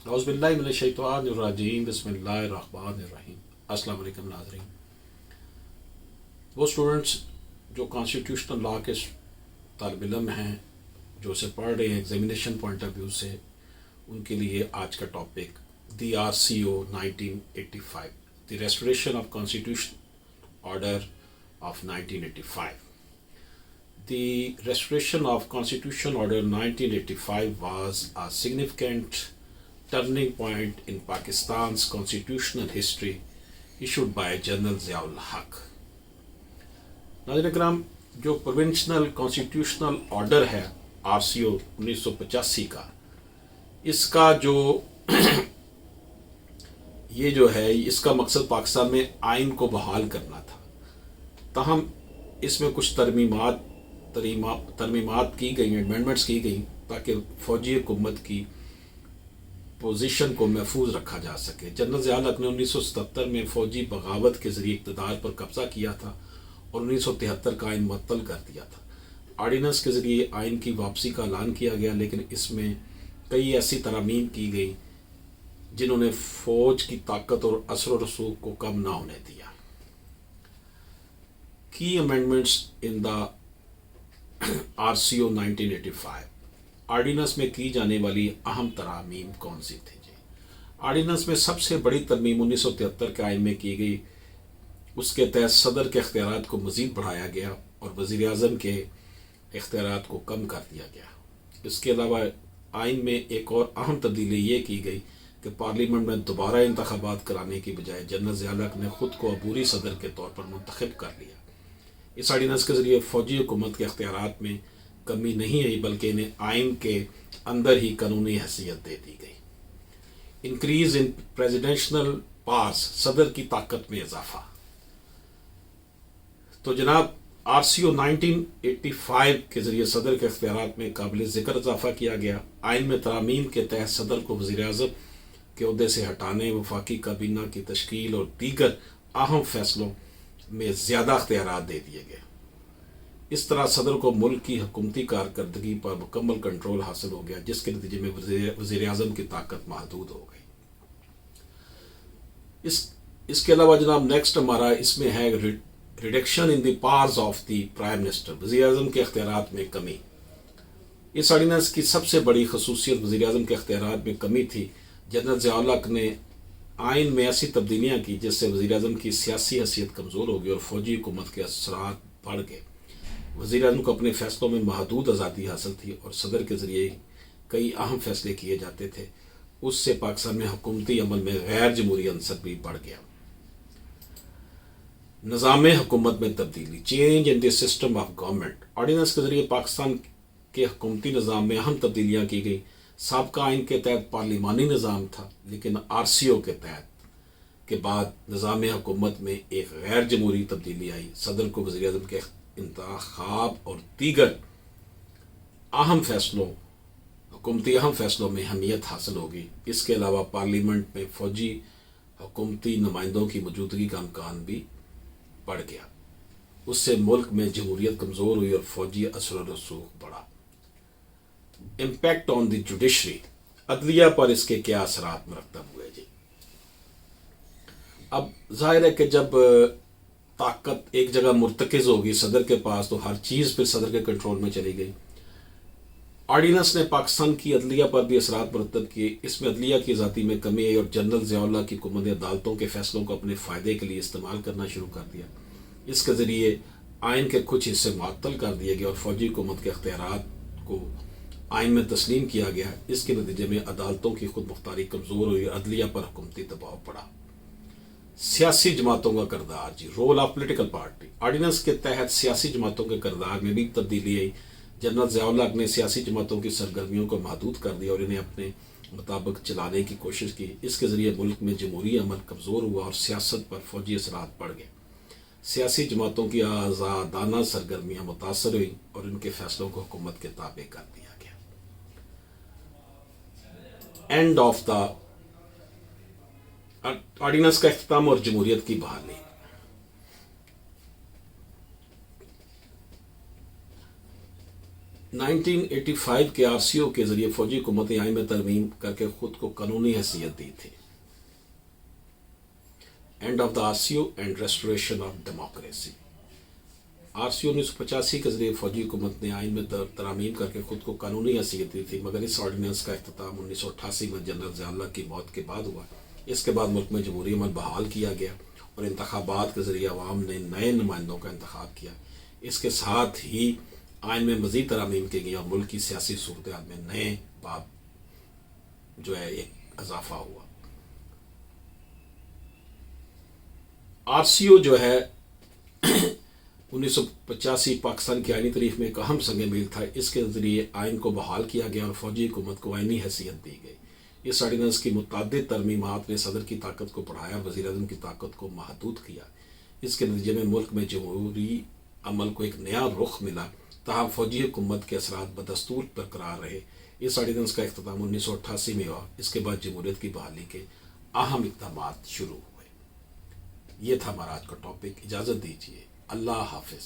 औज़ुबिल्लाहिमिनश्शैतानिर्रजीम बिस्मिल्लाहिर्रहमानिर्रहीम। अस्सलाम वालेकुम नाज़रीन। वो स्टूडेंट्स जो कॉन्स्टिट्यूशनल लॉ के तालिब इल्म हैं, जो उसे पढ़ रहे हैं एग्जामिनेशन पॉइंट ऑफ व्यू से, उनके लिए आज का topic the RCO 1985, the restoration of constitution order of 1985. The restoration of Constitution Order 1985 was a significant turning point in Pakistan's constitutional history issued by General Ziaul Haq. नाज़रीन करम, जो provincial constitutional order है RCO 1985 का, इसका जो ये जो है, इसका मकसद पाकिस्तान में आइन को बहाल करना था। ताहम इसमें कुछ तरमीमात की गई, अमेंडमेंट्स की गई, ताकि फ़ौजी हुकूमत की पोजीशन को महफूज रखा जा सके। जनरल ज़ियाउल हक़ ने 1977 में फ़ौजी बगावत के ज़रिए इक़्तिदार पर कब्ज़ा किया था और 1973 का आइन मुअत्तल कर दिया था। आर्डीनेंस के ज़रिए आइन की वापसी का ऐलान किया गया, लेकिन इसमें कई ऐसी तरामीम की गई जिन्होंने फ़ौज की ताकत और असर व रसूख को कम ना होने दिया। Key amendments in the RCO 1985. Ordinance में की जाने वाली अहम तरामीम कौन सी थी जी? आर्डीनेंस में सबसे बड़ी तरमीम 1973 के आइन में की गई। उसके तहत सदर के इख्तियारात को मज़ीद बढ़ाया गया और वज़ीर आज़म के इख्तियारात को कम कर दिया गया। इसके अलावा आइन में एक और अहम तब्दीली ये की गई कि पार्लियामेंट में दोबारा इंतखाबात कराने की बजाय जनरल ज़ियाउल हक़ ने ख़ुद को अबूरी सदर के तौर पर मुंतखब कर लिया। इस आर्डीनेंस के ज़रिए फ़ौजी हुकूमत के अख्तियारात में कमी नहीं आई, बल्कि इन्हें आइन के अंदर ही कानूनी हैसियत दे दी गई। इंक्रीज़ इन प्रेसिडेंशियल पावर्स, सदर की ताकत में इजाफा। तो जनाब, RCO 1985 के ज़रिए सदर के अख्तियारात में काबिल ज़िक्र इजाफा किया गया। आइन में तरामीम के तहत सदर को वज़ीर आज़म के ओहदे से हटाने, वफाकी काबीना की तश्कील और दीगर अहम फैसलों में ज़्यादा अख्तियारात दे दिए गए। इस तरह सदर को मुल्क की हुकूमती कारकर्दगी पर मुकम्मल कंट्रोल हासिल हो गया, जिसके नतीजे में वज़ीर आज़म की ताकत महदूद हो गई। इसके अलावा जनाब, नेक्स्ट हमारा इसमें है reduction in the powers of the prime minister, वज़ीर आज़म के अख्तियारात में कमी। इस ऑर्डिनेंस की सबसे बड़ी खसूसियत वज़ीर आज़म के अख्तियारात में कमी थी। जनरल ज़ियाउल हक़ ने आइन में ऐसी तब्दीलियाँ की जिससे वज़ीर आज़म की सियासी हैसियत कमज़ोर हो गई और फ़ौजी हुकूमत के असरात बढ़ गए। वज़ीर आज़म को अपने फ़ैसलों में महदूद आज़ादी हासिल थी और सदर के ज़रिए कई अहम फ़ैसले किए जाते थे। उससे पाकिस्तान में हुकूमती अमल में गैर जमहूरी अंसर भी बढ़ गया। निज़ाम हुकूमत में तब्दीली, change in the system of government. Ordinance के ज़रिए पाकिस्तान के हुकूमती निज़ाम में अहम तब्दीलियाँ की गई। साबका आइन के तहत पार्लिमानी निज़ाम था, लेकिन RCO के तहत के बाद निज़ाम हुकूमत में एक गैर जमहूरी तब्दीली आई। सदर को वज़ीर आज़म के इंतखाब और दीगर अहम फैसलों, हुकूमती अहम फैसलों में अहमियत हासिल होगी। इसके अलावा पार्लियामेंट में फ़ौजी हुकूमती नुमाइंदों की मौजूदगी का इम्कान भी बढ़ गया। उससे मुल्क में जमहूरियत कमज़ोर हुई और फ़ौजी असर व रसूख बढ़ा। इम्पैक्ट ऑन द जुडिशरी, अदलिया पर इसके क्या असरात मरतब हुए जी? अब जाहिर है कि जब ताकत एक जगह मुर्तकिज़ होगी सदर के पास, तो हर चीज़ फिर सदर के कंट्रोल में चली गई। ऑर्डिनेंस ने पाकिस्तान की अदलिया पर भी असरात मरतब किए। इसमें अदलिया की आज़ादी में कमी आई और जनरल ज़ियाउल हक़ की हुकूमत ने अदालतों के फैसलों को अपने फ़ायदे के लिए इस्तेमाल करना शुरू कर दिया। इसके ज़रिए आइन के कुछ हिस्से मुअत्तल कर दिए गए और फ़ौजी हुकूमत के अख्तियारात को आइन में तस्लीम किया गया। इसके नतीजे में अदालतों की खुद मुख्तारी कमज़ोर हुई और अदलिया पर हुकूमती दबाव पड़ा। सियासी जमातों का किरदार जी, role of political party. Ordinance के तहत सियासी जमातों के किरदार में भी तब्दीली आई। जनरल ज़ियाउल हक़ ने सियासी जमातों की सरगर्मियों को महदूद कर दिया और इन्हें अपने मुताबिक चलाने की कोशिश की। इसके ज़रिए मुल्क में जमहूरी अमल कमज़ोर हुआ और सियासत पर फ़ौजी असरात बढ़ गए। सियासी जमातों की आज़ादाना सरगर्मियाँ मुतासर हुई और इनके फैसलों को हुकूमत के ताबे कर दिया गया। एंड ऑफ द ऑर्डिनेंस का इख्तिताम और जमहूरियत की बहाली। 1985 के आरसीओ के जरिए फौजी हुकूमत आइन में तरमीम करके खुद को कानूनी हैसियत दी थी। End of the RCO and restoration of democracy. RCO 1985 के जरिए फौजी हुकूमत ने आइन में तरमीम करके खुद को कानूनी हैसियत दी थी, मगर इस ऑर्डिनेंस का अख्ताम 1988 में जनरल ज़िया की मौत के बाद हुआ। इसके बाद मुल्क में जमहूरी अमल बहाल किया गया और इंतखाबात के जरिए अवाम ने नए नुमाइंदों का इंतखाब किया। इसके साथ ही आइन में मज़ीद तरमीम की गई और मुल्क की सियासी सूरत हाल में नए बाब जो है एक इजाफा हुआ। आरसीओ जो है 1985 पाकिस्तान की आइनी तारीफ में एक अहम संग मील था। इसके जरिए आइन को बहाल किया गया और फौजी हुकूमत को आइनी हैसियत दी गई। इस ऑर्डिनेंस की मुतअद्दिद तरमीमात ने सदर की ताकत को बढ़ाया और वज़ीर आज़म की ताकत को महदूद किया। इसके नतीजे में मुल्क में जमहूरी अमल को एक नया रुख मिला, ताहम फौजी हुकूमत के असरात बदस्तूर बरकरार रहे। इस ऑर्डिनेंस का अख्ताम 1988 में हुआ। इसके बाद जमहूरियत की बहाली के अहम इक़दामात शुरू हुए। ये था हमारा आज का टॉपिक। इजाज़त दीजिए। अल्लाह हाफिज़।